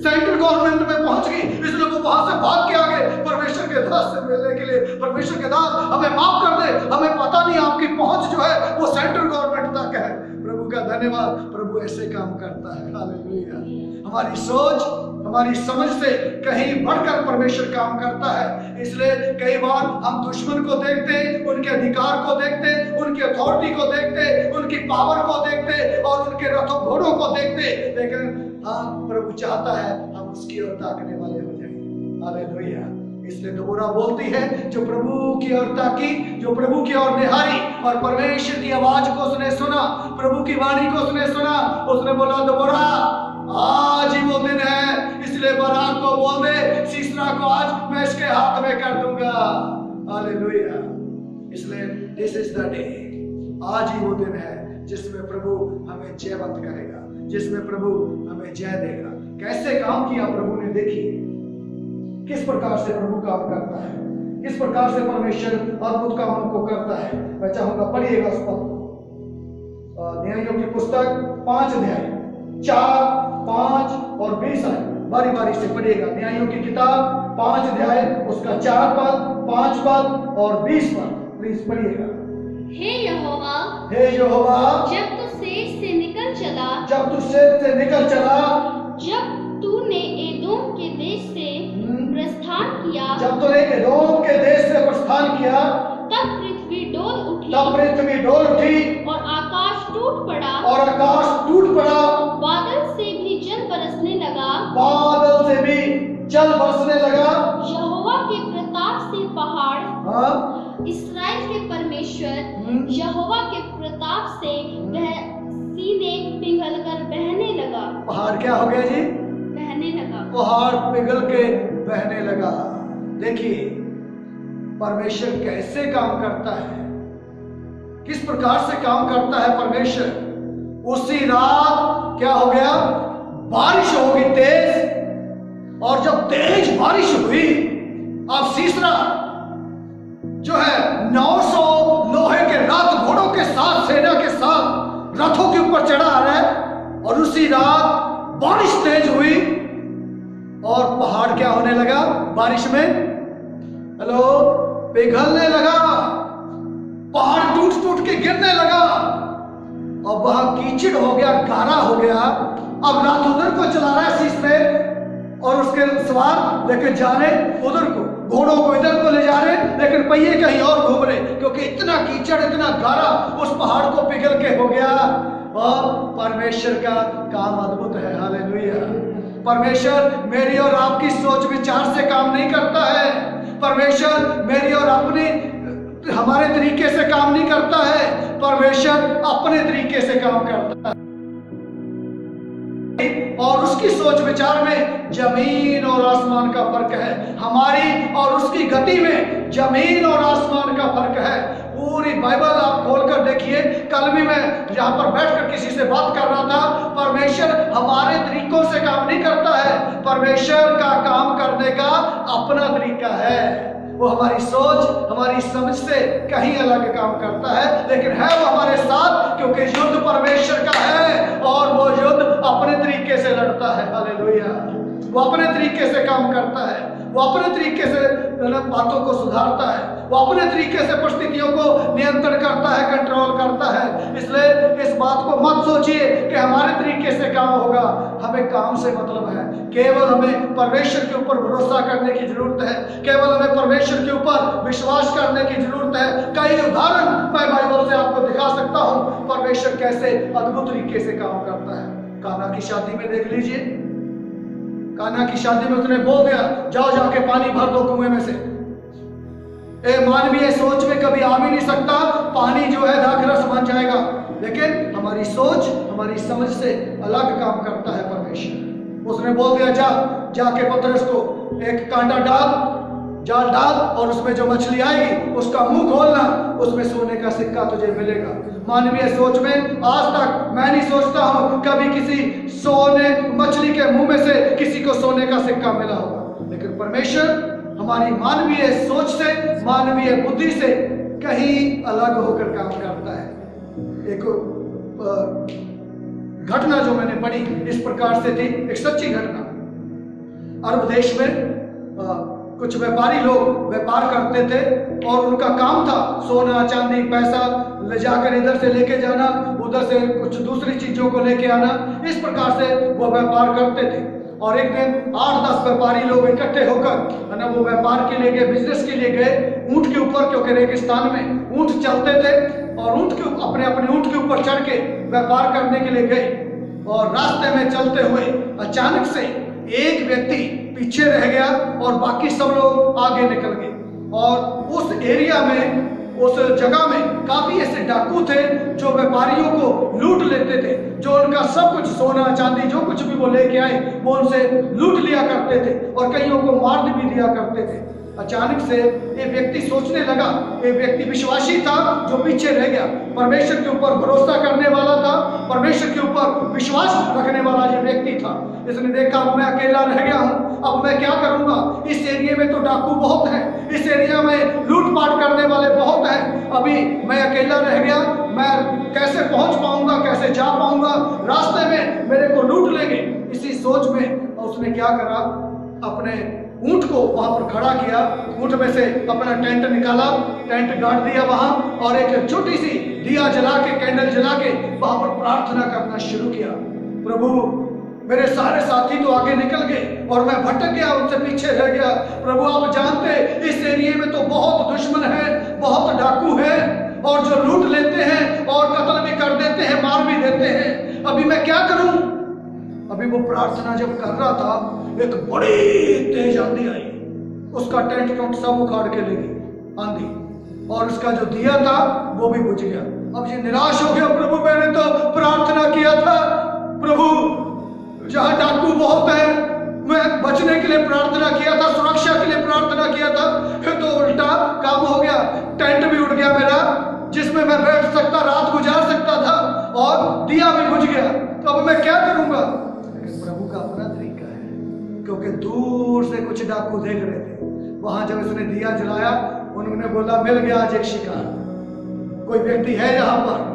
सेंट्रल गवर्नमेंट में पहुंच गई। इसलिए वो वहां से भाग के आ गए परमेश्वर के दास से मिलने के लिए। परमेश्वर के दास, हमें माफ कर दे, हमें पता नहीं आपकी पहुंच जो है वो सेंट्रल गवर्नमेंट तक है। प्रभु का धन्यवाद, प्रभु ऐसे काम करता है। हालेलुया। हमारी सोच, हमारी समझ से कहीं बढ़कर परमेश्वर काम करता है। इसलिए कई बार हम दुश्मन को देखते, उनके अधिकार को देखते, उनकी अथॉरिटी को देखते, उनकी पावर को देखते और उनके रथों घोड़ों को देखते, लेकिन हाँ, प्रभु चाहता है हम उसकी ओर ताकने वाले हो जाएं। हालेलुया। इसलिए दबोरा बोलती है, जो प्रभु की ओर ताकी, जो प्रभु की ओर निहारी और परमेश्वर की आवाज को उसने सुना, प्रभु की वाणी को उसने सुना, उसने बोला, दबोरा आज ही वो दिन है, इसलिए बराक को बोल दे, सीसरा को आज मैं इसके हाथ में कर दूंगा। हालेलुया। इसलिए दिस इज द डे, आज ही वो दिन है जिसमें प्रभु हमें जयवंत करेगा, जिसमें प्रभु हमें जय देगा। कैसे काम किया प्रभु ने, देखिए किस प्रकार से प्रभु काम करता है, किस प्रकार से परमेश्वर अद्भुत कामों को करता है। मैं चाहूंगा पढ़िएगा उस पद को। न्यायों की पुस्तक 5 अध्याय 4, 5 और 20 आए, बारी बारी से पढ़िएगा। न्यायों की किताब 5 अध्याय उसका 4 पद, 5 पद और 20 पद, प्लीज पढ़िएगा। हे यहोवा, हे यहोवा, जब तू सेज से निकल चला, जब तू सेज से निकल चला, जब तूने एदोम के देश से प्रस्थान किया, जब तूने एदोम के देश से प्रस्थान किया, तब पृथ्वी डोल उठी, तब पृथ्वी डोल उठी और आकाश टूट पड़ा, और आकाश टूट पड़ा, बादल से भी जल बरसने लगा, बादल से भी जल बरसने लगा। यहोवा के प्रताप से पहाड़, हाँ, इस्राएल के परमेश्वर यहोवा के प्रताप से वह सीने पिघलकर बहने लगा। पहाड़ क्या हो गया जी? बहने लगा। पहाड़ पिघल के बहने लगा। देखिए परमेश्वर कैसे काम करता है, किस प्रकार से काम करता है परमेश्वर। उसी रात क्या हो गया? बारिश हो गई तेज, और जब तेज बारिश हुई, अब सीसरा जो है 900 लोहे के रथ घोड़ों के साथ, सेना के साथ रथों के ऊपर चढ़ा आ रहा है, और उसी रात बारिश तेज हुई और पहाड़ क्या होने लगा? बारिश में हेलो पिघलने लगा, पहाड़ टूट टूट के गिरने लगा, और वह कीचड़ हो गया, गारा हो गया। अब रात उधर को चला रहा है सीसरे, और उसके सवार लेकर जा रहे उधर को, घोड़ों को इधर को ले जा रहे, लेकिन पहिए कहीं और घूम रहे, क्योंकि इतना कीचड़, इतना गारा उस पहाड़ को पिघल के हो गया। और परमेश्वर का काम अद्भुत है। हालेलुया। परमेश्वर मेरी और आपकी सोच विचार से काम नहीं करता है। परमेश्वर मेरी और अपने हमारे तरीके से काम नहीं करता है। परमेश्वर अपने तरीके से काम करता है, और उसकी सोच विचार में जमीन और आसमान का फर्क है। हमारी और उसकी गति में जमीन और आसमान का फर्क है। पूरी बाइबल आप खोलकर देखिए। कल भी मैं यहाँ पर बैठकर किसी से बात कर रहा था, परमेश्वर हमारे तरीकों से काम नहीं करता है। परमेश्वर का काम करने का अपना तरीका है। वो हमारी सोच, हमारी समझ से कहीं अलग काम करता है, लेकिन है वो हमारे साथ, क्योंकि युद्ध परमेश्वर का है, और वो युद्ध अपने तरीके से लड़ता है। हालेलुया। वो अपने तरीके से काम करता है, वो अपने तरीके से बातों को सुधारता है, वो अपने तरीके से परिस्थितियों को नियंत्रण करता है, कंट्रोल करता है। इसलिए इस बात को मत सोचिए कि हमारे तरीके से काम होगा। हमें काम से मतलब है। केवल हमें परमेश्वर के ऊपर भरोसा करने की जरूरत है, केवल हमें परमेश्वर के ऊपर विश्वास करने की जरूरत है। कई उदाहरण मैं बाइबल से आपको दिखा सकता हूँ परमेश्वर कैसे अद्भुत तरीके से काम करता है। काना की शादी में देख लीजिए, काना की शादी में उसने बोल दिया, जाओ जाके पानी भर दो कुएं में से। मानवीय सोच में कभी आ भी नहीं सकता, पानी जो है दाखरस बन जाएगा, लेकिन हमारी सोच, हमारी समझ से अलग काम करता है परमेश्वर। उसने बोल दिया, जाके पतरस को एक कांटा डाल, जाल डाल, और उसमें जो मछली आएगी उसका मुंह खोलना, उसमें सोने का सिक्का तुझे मिलेगा। मानवीय सोच में आज तक मैं नहीं सोचता हूं कभी किसी मछली के मुंह में से किसी को सोने का सिक्का मिला होगा, लेकिन परमेश्वर हमारी मानवीय सोच से, मानवीय बुद्धि से कहीं अलग होकर काम करता है। एक घटना जो मैंने पढ़ी इस प्रकार से थी, एक सच्ची घटना। अरब देश में कुछ व्यापारी लोग व्यापार करते थे, और उनका काम था सोना चांदी पैसा ले जाकर इधर से लेके जाना, उधर से कुछ दूसरी चीजों को लेके आना। इस प्रकार से वो व्यापार करते थे। और एक दिन 8-10 व्यापारी लोग इकट्ठे होकर वो व्यापार के लिए गए, बिजनेस के लिए गए ऊंट के ऊपर, क्योंकि रेगिस्तान में ऊंट चलते थे, और ऊंट के अपने ऊंट के ऊपर चढ़ के व्यापार करने के लिए गए। और रास्ते में चलते हुए अचानक से एक व्यक्ति पीछे रह गया और बाकी सब लोग आगे निकल गए। और उस एरिया में, उस जगह में काफी ऐसे डाकू थे जो व्यापारियों को लूट लेते थे, जो उनका सब कुछ सोना चांदी जो कुछ भी वो लेके आए वो उनसे लूट लिया करते थे, और कईयों को मार भी दिया करते थे। अचानक से ये व्यक्ति सोचने लगा, ये व्यक्ति विश्वासी था जो पीछे रह गया, परमेश्वर के ऊपर भरोसा करने वाला था, परमेश्वर के ऊपर विश्वास रखने वाला ये व्यक्ति था। इसने देखा अब मैं अकेला रह गया हूँ, अब मैं क्या करूंगा, इस एरिया में तो डाकू बहुत हैं, इस एरिया में लूटपाट करने वाले बहुत हैं, अभी मैं अकेला रह गया, मैं कैसे पहुंच पाऊंगा, कैसे जा पाऊंगा, रास्ते में मेरे को लूट लेंगे। इसी सोच में उसने क्या करा, अपने ऊंट को वहां पर खड़ा किया, ऊंट में से अपना टेंट निकाला, टेंट गाड़ दिया वहां, और एक छोटी सी दिया जला के, कैंडल जला के वहां पर प्रार्थना करना शुरू किया। प्रभु मेरे सारे साथी तो आगे निकल गए और मैं भटक गया, उनसे पीछे रह गया। प्रभु आप जानते इस एरिया में तो बहुत दुश्मन है, बहुत डाकू है, और जो लूट लेते हैं और कत्ल भी कर देते हैं, मार भी देते हैं, अभी मैं क्या करूं। अभी वो प्रार्थना जब कर रहा था, एक बड़ी तेज आंधी आई, उसका टेंट टोंट सब उखाड़ के ले गई आंधी, और उसका जो दिया था वो भी बुझ गया। अब ये निराश हो गया, प्रभु मैंने तो प्रार्थना किया था, प्रभु जहां डाकू बहुत है, मैं बचने के लिए प्रार्थना किया था, सुरक्षा के लिए प्रार्थना किया था, तो उल्टा काम हो गया, टेंट भी उड़ गया मेरा, जिसमें मैं बैठ सकता, रात गुजार सकता था, और दिया भी बुझ गया, तो अब मैं क्या करूंगा। लेकिन प्रभु का अपना तरीका है, क्योंकि दूर से कुछ डाकू देख रहे थे। वहां जब इसने दिया जलाया, उन्होंने बोला मिल गया आज एक शिकार, कोई व्यक्ति है यहाँ पर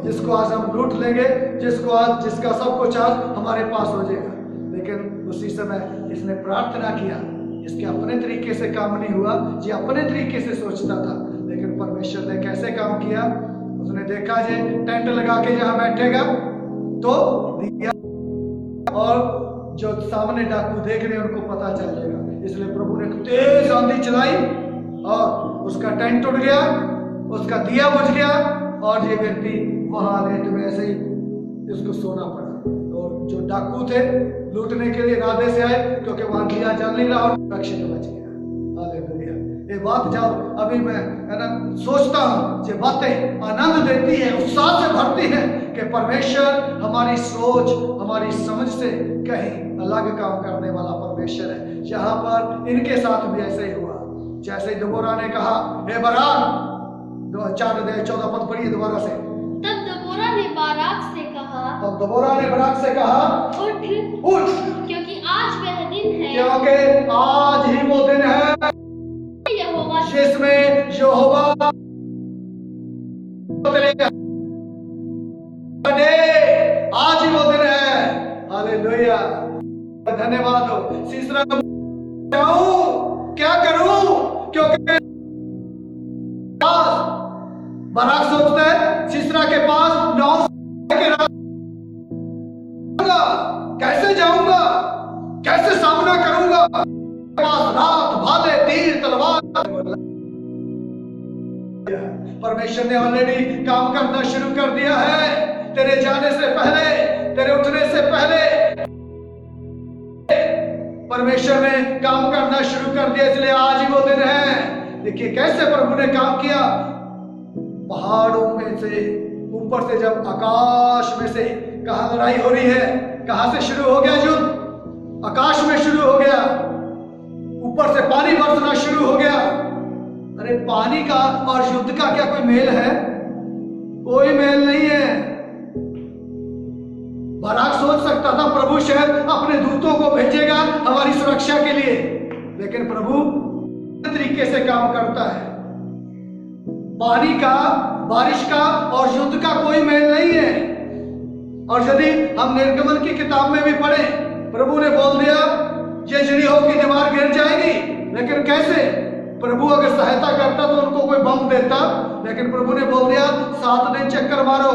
जिसको आज हम लूट लेंगे, जिसका सब कुछ आज हमारे पास हो जाएगा। लेकिन उसी समय इसने प्रार्थना किया, इसके अपने तरीके से काम नहीं हुआ, ये अपने तरीके से सोचता था, लेकिन परमेश्वर ने कैसे काम किया। उसने देखा जे टेंट लगा के जहां बैठेगा तो दिया, और जो सामने डाकू देख रहे हैं उनको पता चल जाएगा, इसलिए प्रभु ने तेज आंधी चलाई और उसका टेंट उड़ गया, उसका दिया बुझ गया, और ये व्यक्ति वहां रेत में ऐसे ही इसको सोना पड़ा। और जो डाकू थे लूटने के लिए इरादे से आए, क्योंकि वहां दिया जल नहीं रहा और रक्षित बच गया। हालेलुया। ये बात जब अभी मैं है ना सोचता हूँ, ये बातें आनंद देती है, उत्साह से भरती है कि परमेश्वर हमारी सोच, हमारी समझ से कहीं अलग काम करने वाला परमेश्वर है। यहाँ पर इनके साथ भी ऐसे ही हुआ, जैसे दबोरा ने कहा, हे बराक, 4:14 पद पढ़िए दोबारा से। तब दबोरा ने बाराक से कहा, उठ, क्योंकि आज वह दिन है, क्योंकि आज ही वो दिन है जिसमें यहोवा आज ही वो दिन है। हालेलुया, धन्यवाद हो। सीसरा क्या करूं, क्योंकि बाराक सोचता है सीसरा के पास 9 के कैसे जाऊंगा, कैसे सामना करूंगा, पास रात भाले तीर तलवार। परमेश्वर ने ऑलरेडी काम करना शुरू कर दिया है, तेरे जाने से पहले, तेरे उठने से पहले परमेश्वर ने काम करना शुरू कर दिया, इसलिए आज ही वो दिन है। देखिए कैसे प्रभु ने काम किया, पहाड़ों में से, ऊपर से, जब आकाश में से, कहां लड़ाई हो रही है, कहां से शुरू हो गया युद्ध, आकाश में शुरू हो गया, ऊपर से पानी बरसना शुरू हो गया। अरे पानी का और युद्ध का क्या कोई मेल है? कोई मेल नहीं है। बाराक सोच सकता था प्रभु शायद अपने दूतों को भेजेगा हमारी सुरक्षा के लिए, लेकिन प्रभु तरीके से काम करता है। पानी का, बारिश का और युद्ध का कोई मेल नहीं है। और यदि हम निर्गमन की किताब में भी पढ़े, प्रभु ने बोल दिया ये यरीहो की दीवार गिर जाएगी, लेकिन कैसे? प्रभु अगर सहायता करता तो उनको कोई बम देता, लेकिन प्रभु ने बोल दिया 7 दिन चक्कर मारो।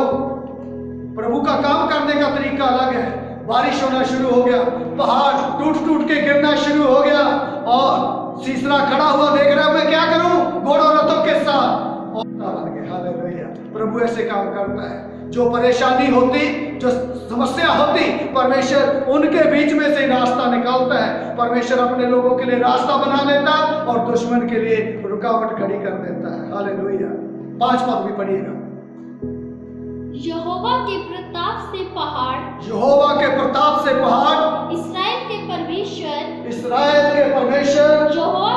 प्रभु का काम करने का तरीका अलग है। बारिश होना शुरू हो गया, पहाड़ टूट टूट के गिरना शुरू हो गया, और सीसरा खड़ा हुआ देख रहा है मैं क्या करूं घोड़ों रथों के साथ। हालेलुया, प्रभु ऐसे काम करता है। जो परेशानी होती, जो समस्या होती, परमेश्वर उनके बीच में से रास्ता निकालता है। परमेश्वर अपने लोगों के लिए रास्ता बना देता और दुश्मन के लिए रुकावट खड़ी कर देता है। हालेलुया। 5 पद भी पढ़िएगा। यहोवा के प्रताप से पहाड़, यहोवा के प्रताप से पहाड़, इस्राएल के परमेश्वर, इस्राएल के परमेश्वर, यहोवा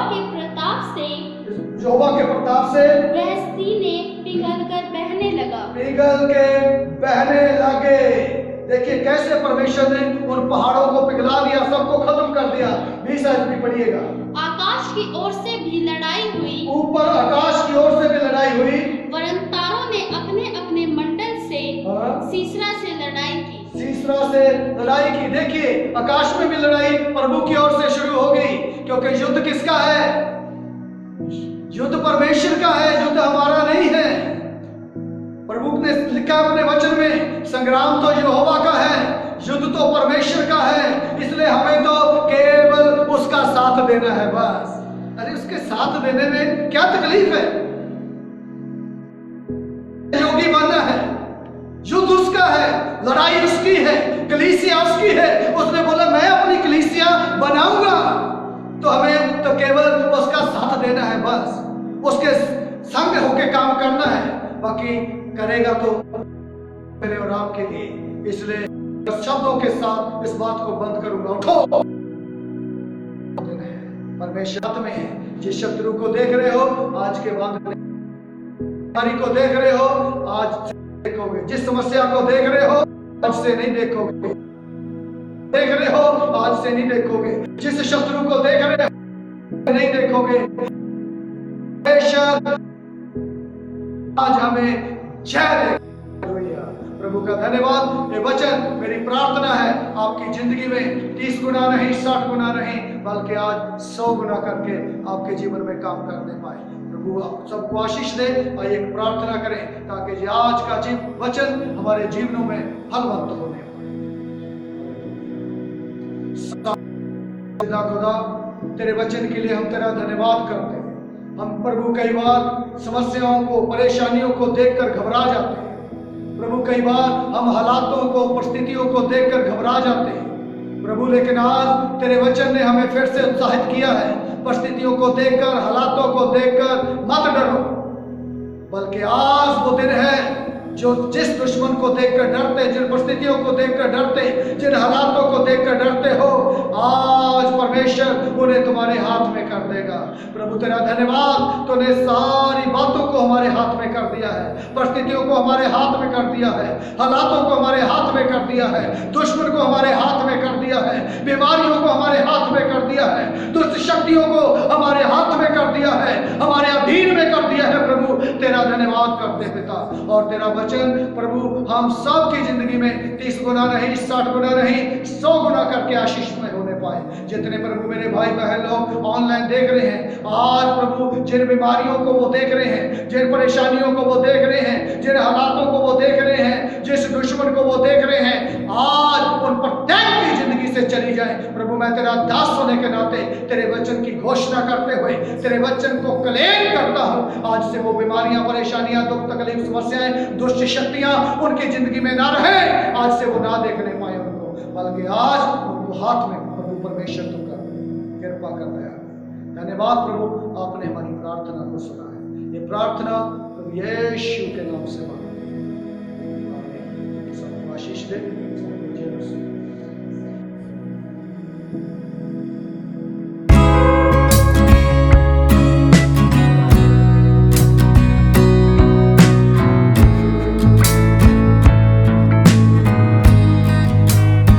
यहोवा के प्रताप से वह सीने पिघल कर बहने लगा। पिघल के बहने लगे। देखिए कैसे परमेश्वर ने उन पहाड़ों को पिघला दिया, सबको खत्म कर दिया। 20 आयत भी पढ़िएगा। आकाश की ओर से भी लड़ाई हुई, ऊपर आकाश की ओर से भी लड़ाई हुई, वरन तारों ने अपने अपने मंडल से हाँ। सीसरा से लड़ाई की। सीसरा से लड़ाई की। देखिए आकाश में भी लड़ाई प्रभु की ओर से शुरू हो गई, क्योंकि युद्ध किसका है? युद्ध परमेश्वर का है, युद्ध हमारा नहीं है। प्रभु ने लिखा अपने वचन में, संग्राम तो यहोवा का है, युद्ध तो परमेश्वर का है, इसलिए हमें तो केवल उसका साथ देना है बस। अरे उसके साथ देने में क्या तकलीफ है? योगी बनना है, युद्ध उसका है, लड़ाई उसकी है, कलीसिया उसकी है। उसने बोला मैं अपनी कलीसिया बनाऊंगा, तो हमें तो केवल उसका साथ देना है बस, उसके संग होके काम करना है। बाकी करेगा तो मेरे और आपके लिए। इसलिए शब्दों के साथ इस बात को बंद करूंगा। उठो, परमेश्वर हाथ में है। जिस शत्रु को देख रहे हो आज के बाद, बीमारी को देख रहे हो आज से देखोगे, जिस समस्या को देख रहे हो आज से नहीं देखोगे, देख रहे हो आज से नहीं देखोगे, जिस शत्रु को देख रहे हो नहीं देखोगे। आज हमें जय दे। प्रभु का धन्यवाद। ये वचन मेरी प्रार्थना है आपकी जिंदगी में 30 गुना नहीं, 60 गुना नहीं, बल्कि आज 100 गुना करके आपके जीवन में काम करने पाए। प्रभु आप सबको आशीष दे। और एक प्रार्थना करें ताकि आज का वचन हमारे जीवनों में फलवंत होने पाए। खुदा तेरे वचन के लिए हम तेरा धन्यवाद करते हैं। हम प्रभु कई बार समस्याओं को, परेशानियों को देखकर घबरा जाते हैं। प्रभु कई बार हम हालातों को, परिस्थितियों को देखकर घबरा जाते हैं प्रभु, लेकिन आज तेरे वचन ने हमें फिर से उत्साहित किया है। परिस्थितियों को देखकर, हालातों को देखकर मत डरो, बल्कि आज वो दिन है जो जिस दुश्मन को देखकर डरते, जिन परिस्थितियों को देखकर डरते, जिन हालातों को देखकर डरते हो, आज परमेश्वर उन्हें तुम्हारे हाथ में कर देगा। प्रभु तेरा धन्यवाद, तूने सारी बातों को हमारे हाथ में कर दिया है, परिस्थितियों को हमारे हाथ में कर दिया है, हालातों को हमारे हाथ में कर दिया है, दुश्मन को हमारे हाथ में कर दिया है, बीमारियों को हमारे हाथ में कर दिया है, दुष्ट शक्तियों को हमारे हाथ में कर दिया है, हमारे अधीन में कर दिया है। प्रभु तेरा धन्यवाद करते पिता। और तेरा वचन प्रभु हम सब की जिंदगी में 30 गुना नहीं, 60 गुना नहीं, 100 गुना करके आशीष में होने पाए। जितने प्रभु मेरे भाई बहन लोग ऑनलाइन देख रहे हैं, आज प्रभु जिन बीमारियों को वो देख रहे हैं, जिन परेशानियों को वो देख रहे हैं, जिन हालातों को वो देख रहे हैं, जिस दुश्मन को वो देख रहे हैं, आज उन प्रत्येक की जिंदगी से चली जाए। प्रभु मैं तेरा दास होने के नाते तेरे वचन की घोषणा करते हुए तेरे वचन को क्लेम करता हूं। आज से वो बीमारियां, परेशानियां, दुख, तकलीफ, समस्याएं, दुष्ट शक्तियां उनकी जिंदगी में ना रहे। आज से वो ना देखने पाए उनको, बल्कि आज उनको हाथ में प्रभु परमेश्वर तू कर कृपा कर दया। धन्यवाद प्रभु, आपने हमारी प्रार्थना को सुना है। ये प्रार्थना प्रभु यीशु के नाम से मांगते हैं। सबको आशीष दे।